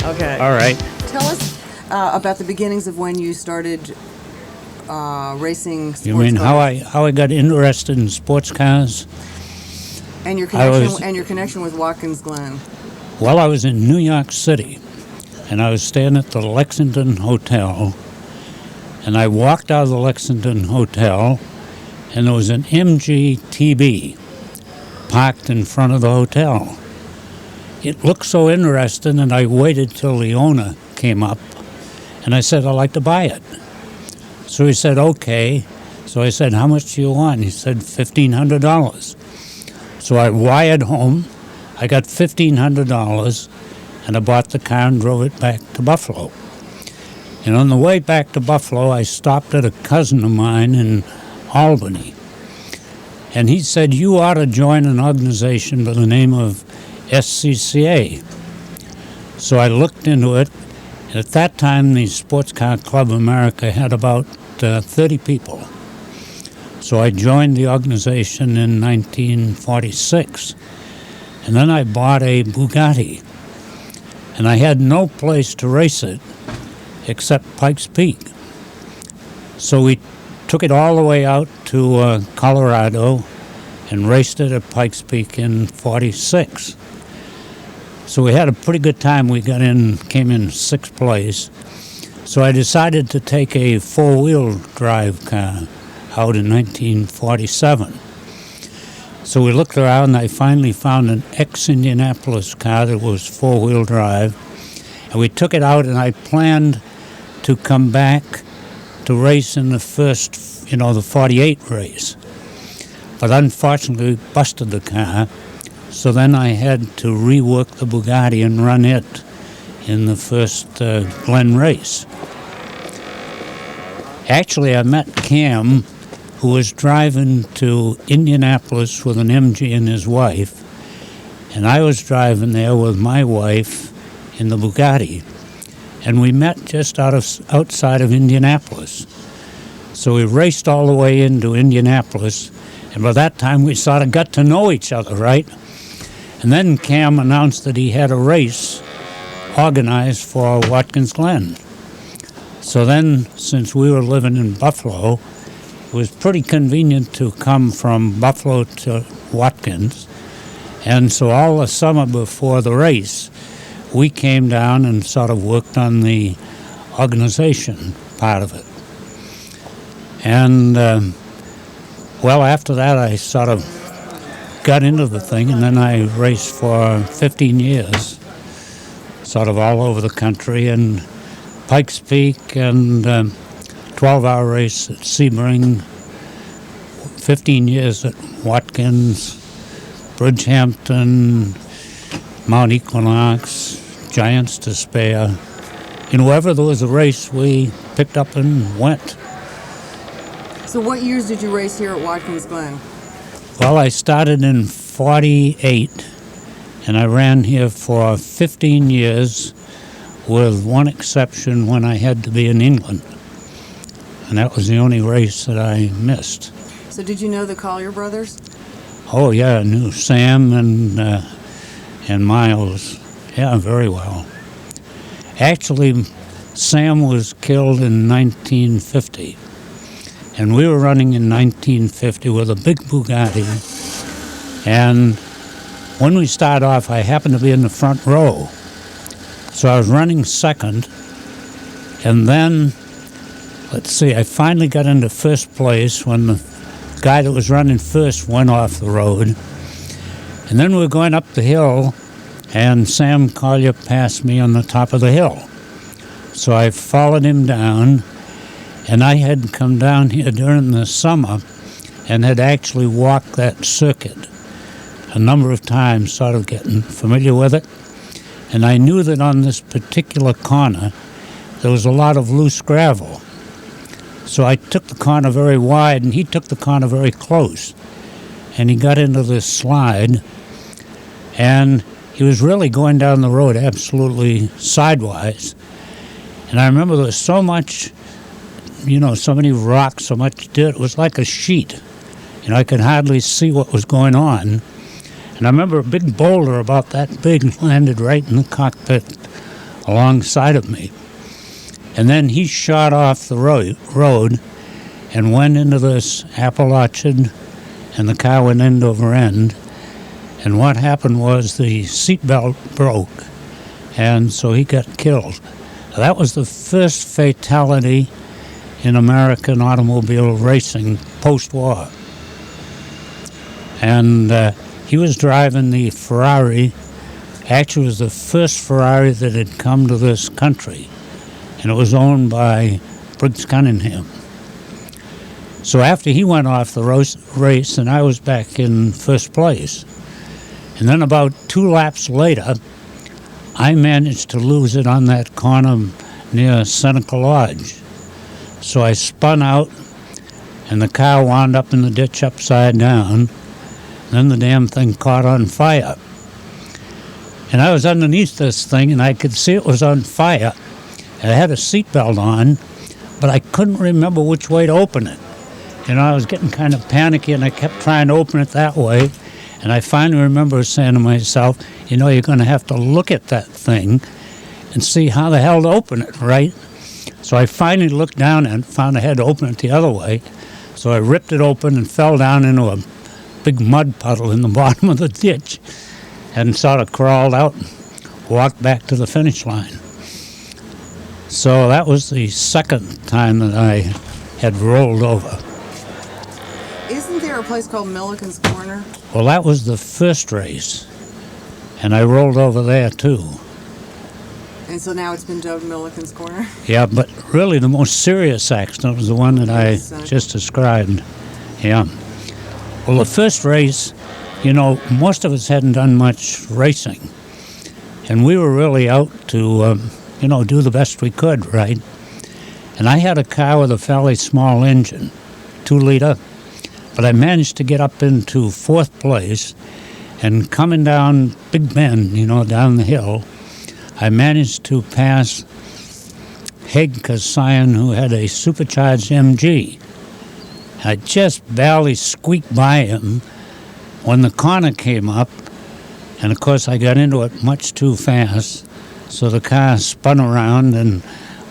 Okay. All right. Tell us about the beginnings of when you started racing sports You mean cars. how I got interested in sports cars? And your connection with Watkins Glen. Well, I was in New York City, and I was staying at the Lexington Hotel, and I walked out of the Lexington Hotel, and there was an MGTB parked in front of the hotel. It looked so interesting, and I waited till the owner came up, and I said, I'd like to buy it. So he said, okay. So I said, how much do you want? He said, $1,500. So I wired home. I got $1,500, and I bought the car and drove it back to Buffalo. And on the way back to Buffalo, I stopped at a cousin of mine in Albany. And he said, you ought to join an organization by the name of SCCA. So I looked into it. And at that time, the Sports Car Club of America had about 30 people. So I joined the organization in 1946. And then I bought a Bugatti. And I had no place to race it except Pikes Peak. So we took it all the way out to Colorado and raced it at Pikes Peak in 46. So we had a pretty good time. We came in sixth place. So I decided to take a four-wheel drive car out in 1947. So we looked around, and I finally found an ex-Indianapolis car that was four-wheel drive. And we took it out, and I planned to come back to race in the first, the 48 race. But unfortunately, busted the car. So then I had to rework the Bugatti and run it in the first Glen race. Actually, I met Cam, who was driving to Indianapolis with an MG and his wife, and I was driving there with my wife in the Bugatti, and we met just outside of Indianapolis. So we raced all the way into Indianapolis, and by that time we sort of got to know each other, right? And then Cam announced that he had a race organized for Watkins Glen. So then, since we were living in Buffalo, it was pretty convenient to come from Buffalo to Watkins. And so all the summer before the race, we came down and sort of worked on the organization part of it. And, after that, I sort of got into the thing, and then I raced for 15 years, sort of all over the country, and Pikes Peak, and 12-hour race at Sebring, 15 years at Watkins, Bridgehampton, Mount Equinox, Giants to Spare. Wherever there was a race, we picked up and went. So what years did you race here at Watkins Glen? Well, I started in 48, and I ran here for 15 years, with one exception when I had to be in England. And that was the only race that I missed. So did you know the Collier brothers? Oh, yeah, I knew Sam and Miles. Yeah, very well. Actually, Sam was killed in 1950. And we were running in 1950 with a big Bugatti. And when we started off, I happened to be in the front row. So I was running second. And then, I finally got into first place when the guy that was running first went off the road. And then we were going up the hill, and Sam Collier passed me on the top of the hill. So I followed him down. And I had come down here during the summer and had actually walked that circuit a number of times, sort of getting familiar with it. And I knew that on this particular corner, there was a lot of loose gravel. So I took the corner very wide, and he took the corner very close. And he got into this slide, and he was really going down the road absolutely sidewise. And I remember there was so much so many rocks, so much dirt. It was like a sheet. I could hardly see what was going on. And I remember a big boulder about that big landed right in the cockpit alongside of me. And then he shot off the road and went into this apple orchard, and the car went end over end. And what happened was the seatbelt broke, and so he got killed. That was the first fatality in American automobile racing post-war. And he was driving the Ferrari. Actually, it was the first Ferrari that had come to this country, and it was owned by Briggs Cunningham. So after he went off the race, and I was back in first place. And then about 2 laps later, I managed to lose it on that corner near Seneca Lodge. So I spun out, and the car wound up in the ditch upside down. Then the damn thing caught on fire. And I was underneath this thing, and I could see it was on fire. I had a seatbelt on, but I couldn't remember which way to open it. You know, I was getting kind of panicky, and I kept trying to open it that way. And I finally remember saying to myself, you know, you're going to have to look at that thing and see how the hell to open it, right? So I finally looked down and found I had to open it the other way. So I ripped it open and fell down into a big mud puddle in the bottom of the ditch and sort of crawled out and walked back to the finish line. So that was the second time that I had rolled over. Isn't there a place called Milliken's Corner? Well, that was the first race, and I rolled over there too. And so now it's been dubbed Milliken's Corner? Yeah, but really the most serious accident was the one that I just described. Yeah. Well, the first race, you know, most of us hadn't done much racing, and we were really out to, you know, do the best we could, right? And I had a car with a fairly small engine, 2-liter. But I managed to get up into fourth place, and coming down Big Bend, you know, down the hill, I managed to pass Haig Kasayan, who had a supercharged MG. I just barely squeaked by him when the corner came up, and of course I got into it much too fast, so the car spun around and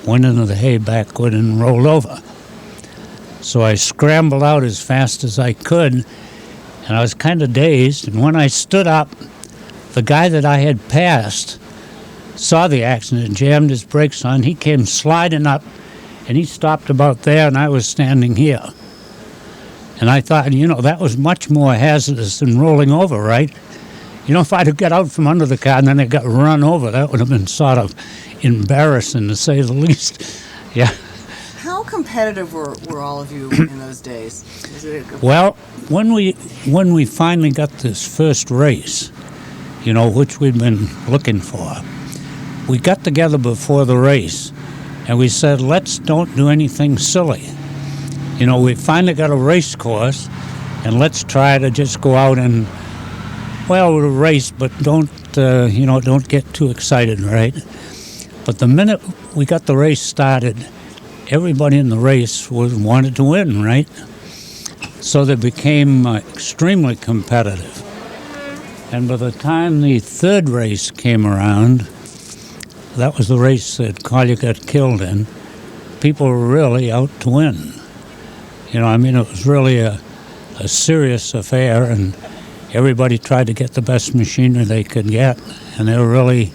went into the hay backward and rolled over. So I scrambled out as fast as I could, and I was kind of dazed. And when I stood up, the guy that I had passed saw the accident and jammed his brakes on. He came sliding up, and he stopped about there, and I was standing here. And I thought, you know, that was much more hazardous than rolling over, right? You know, if I'd have got out from under the car and then I got run over, that would have been sort of embarrassing, to say the least. Yeah. How competitive were all of you in those days? Well, when we finally got this first race, you know, which we'd been looking for, we got together before the race, and we said, let's don't do anything silly. You know, we finally got a race course, and let's try to just go out and, well, race, but don't get too excited, right? But the minute we got the race started, everybody in the race wanted to win, right? So they became extremely competitive. And by the time the third race came around, that was the race that Collier got killed in, people were really out to win. You know, I mean, it was really a serious affair, and everybody tried to get the best machinery they could get, and they were really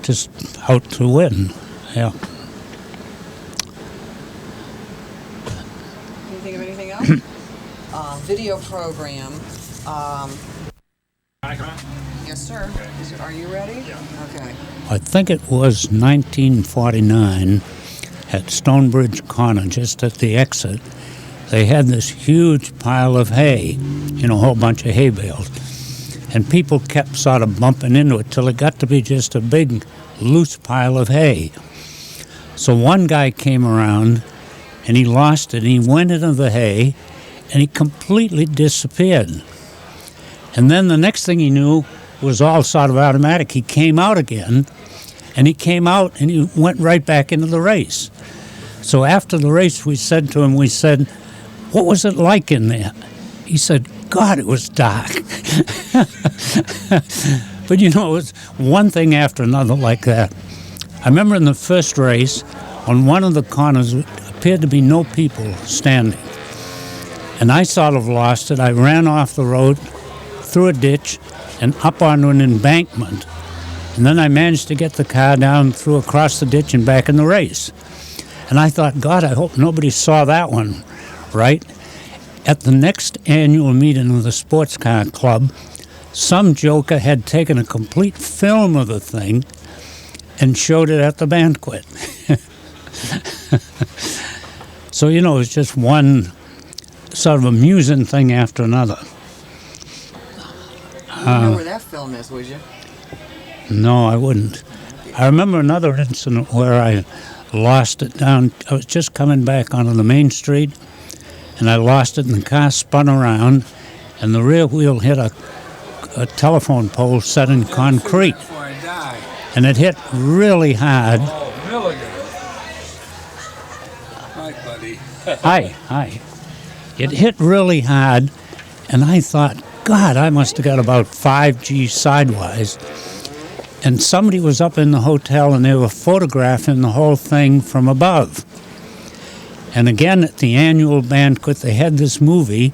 just out to win, yeah. Can you think of anything else? Video program. Yes, sir. Okay. Are you ready? Yeah. Okay. I think it was 1949 at Stonebridge Corner, just at the exit. They had this huge pile of hay, you know, a whole bunch of hay bales. And people kept sort of bumping into it till it got to be just a big, loose pile of hay. So one guy came around, and he lost it, and he went into the hay, and he completely disappeared. And then the next thing he knew was all sort of automatic. He came out again, and he came out, and he went right back into the race. So after the race, we said to him, what was it like in there? He said, God, it was dark. But you know, it was one thing after another like that. I remember in the first race, on one of the corners, it appeared to be no people standing. And I sort of lost it. I ran off the road, through a ditch, and up onto an embankment. And then I managed to get the car down, through across the ditch and back in the race. And I thought, God, I hope nobody saw that one, right? At the next annual meeting of the Sports Car Club, some joker had taken a complete film of the thing and showed it at the banquet. So, you know, it was just one sort of amusing thing after another. You know where that film is, would you? No, I wouldn't. I remember another incident where I lost it down. I was just coming back onto the main street, and I lost it, and the car spun around, and the rear wheel hit a telephone pole set in concrete. And it hit really hard. Oh, Milliken. Hi, buddy. Hi. It hit really hard, and I thought, God, I must have got about 5G sidewise. And somebody was up in the hotel, and they were photographing the whole thing from above. And again, at the annual banquet, they had this movie,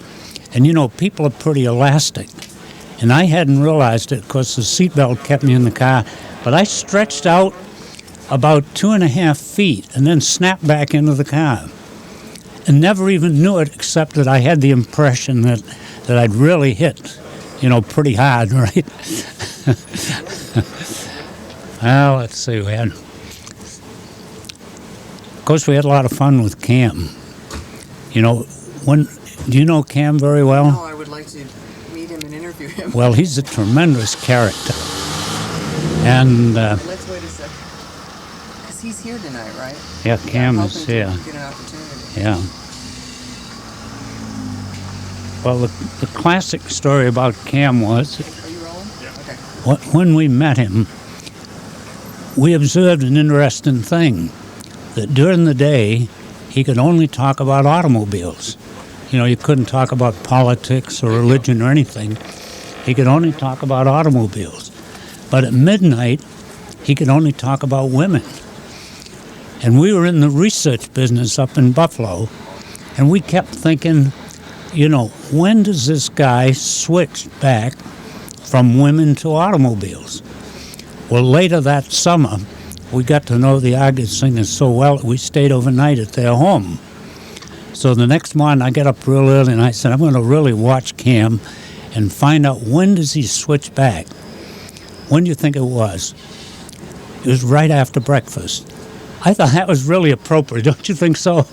and you know, people are pretty elastic. And I hadn't realized it because the seatbelt kept me in the car, but I stretched out about 2.5 feet and then snapped back into the car. And never even knew it, except that I had the impression that I'd really hit, you know, pretty hard, right? Well, let's see, of course, we had a lot of fun with Cam. You know, do you know Cam very well? No, I would like to meet him and interview him. Well, he's a tremendous character. And, Let's wait a second. Because he's here tonight, right? yeah, Cam is Hoping here. to get an opportunity. Yeah. Well, the classic story about Cam was, Are you rolling? Yeah. Okay. when we met him, we observed an interesting thing, that during the day, he could only talk about automobiles. You know, you couldn't talk about politics or religion or anything. He could only talk about automobiles. But at midnight, he could only talk about women. And we were in the research business up in Buffalo, and we kept thinking, you know, when does this guy switch back from women to automobiles? Well, later that summer, we got to know the Argus singers so well that we stayed overnight at their home. So the next morning, I got up real early, and I said, I'm going to really watch Cam and find out when does he switch back. When do you think it was? It was right after breakfast. I thought that was really appropriate. Don't you think so?